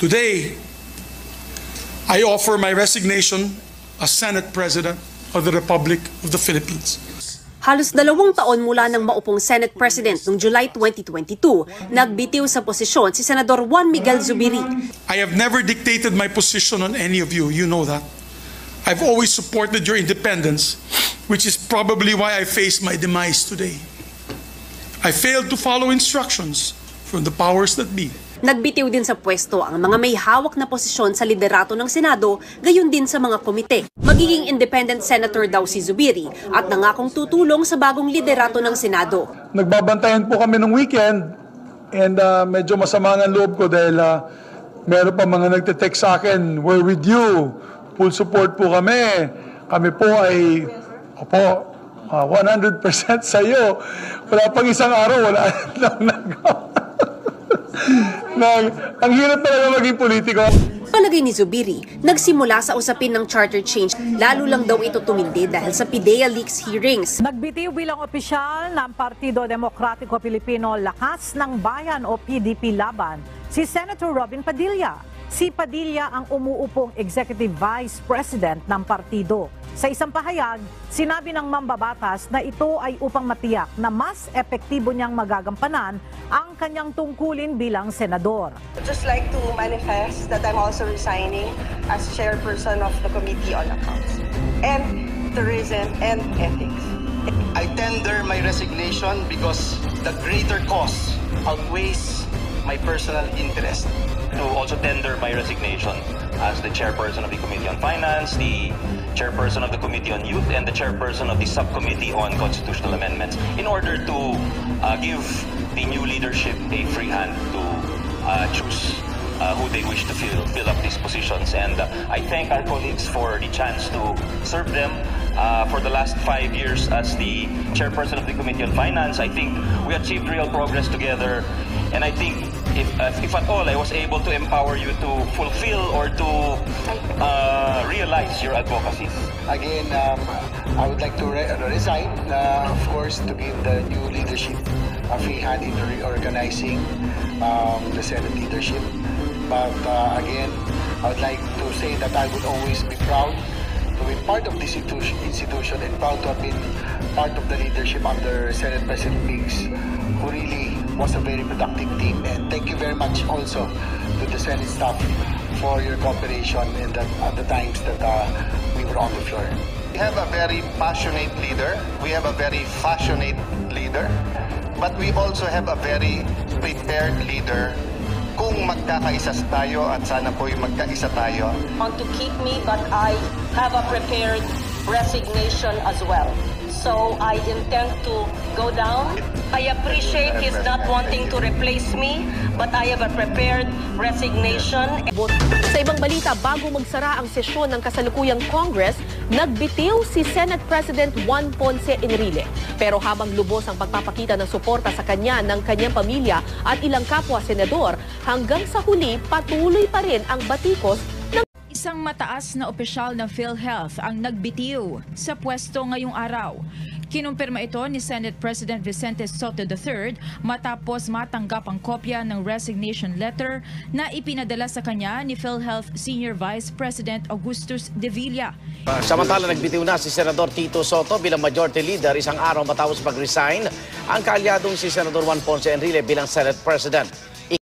Today, I offer my resignation as Senate President of the Republic of the Philippines. Halos 2 taon mula nang maupong Senate President noong July 2022, nagbitiw sa posisyon si Senador Juan Miguel Zubiri. I have never dictated my position on any of you. You know that. I've always supported your independence, which is probably why I face my demise today. I failed to follow instructions from the powers that be. Nagbitiw din sa pwesto ang mga may hawak na posisyon sa liderato ng Senado, gayon din sa mga komite. Magiging independent senator daw si Zubiri at nangakong tutulong sa bagong liderato ng Senado. Nagbabantayan po kami ng weekend and medyo masama ng loob ko dahil meron pa mga nagte-text sa akin, "We're with you, full support po kami. Kami po ay, 100% sa iyo." Wala pang isang araw, wala lang nagawa. Ang hirap talaga maging politiko. Palagay ni Zubiri, nagsimula sa usapin ng charter change, lalo lang daw ito tumindi dahil sa PIDEA leaks hearings. Nagbitiw bilang opisyal ng Partido Demokratiko Pilipino Lakas ng Bayan o PDP Laban, si Senator Robin Padilla. Si Padilla ang umuupong Executive Vice President ng partido. Sa isang pahayag, sinabi ng mambabatas na ito ay upang matiyak na mas epektibo niyang magagampanan ang kanyang tungkulin bilang senador. I'd just like to manifest that I'm also resigning as chairperson of the Committee on Accounts and Tourism and Ethics. I tender my resignation because the greater cause outweighs my personal interest. To also tender my resignation as the chairperson of the Committee on Finance, the chairperson of the Committee on Youth, and the chairperson of the Subcommittee on Constitutional Amendments in order to give the new leadership a free hand to choose who they wish to fill up these positions. And I thank our colleagues for the chance to serve them. For the last 5 years as the chairperson of the Committee on Finance, I think we achieved real progress together. And I think if at all I was able to empower you to fulfill or to realize your advocacies. Again, I would like to resign, of course, to give the new leadership a free hand in reorganizing the Senate leadership. But again, I would like to say that I would always be proud to be part of this institution and proud to have been part of the leadership under Senate President Biggs, who really was a very productive team. And thank you very much also to the Senate staff for your cooperation at the times that we were on the floor. We have a very passionate leader. We have a very passionate leader. But we also have a very prepared leader. Kung magkakaisa tayo at sana po'y magkaisa tayo. Want to keep me, but I have a prepared resignation as well. So I intend to go down. I appreciate his not wanting to replace me, but I have a prepared resignation. Sa ibang balita, bago magsara ang sesyon ng kasalukuyang Congress, nagbitiw si Senate President Juan Ponce Enrile. Pero habang lubos ang pagpapakita ng suporta sa kanya ng kanyang pamilya at ilang kapwa senador, hanggang sa huli patuloy pa rin ang batikos ng isang mataas na opisyal ng PhilHealth ang nagbitiw sa pwesto ngayong araw. Kinumpirma ito ni Senate President Vicente Sotto III matapos matanggap ang kopya ng resignation letter na ipinadala sa kanya ni PhilHealth Senior Vice President Augustus De Villa. Samantala, nagbitiw na si Senador Tito Sotto bilang Majority Leader isang araw matapos mag-resign ang kaalyadong si Senador Juan Ponce Enrile bilang Senate President.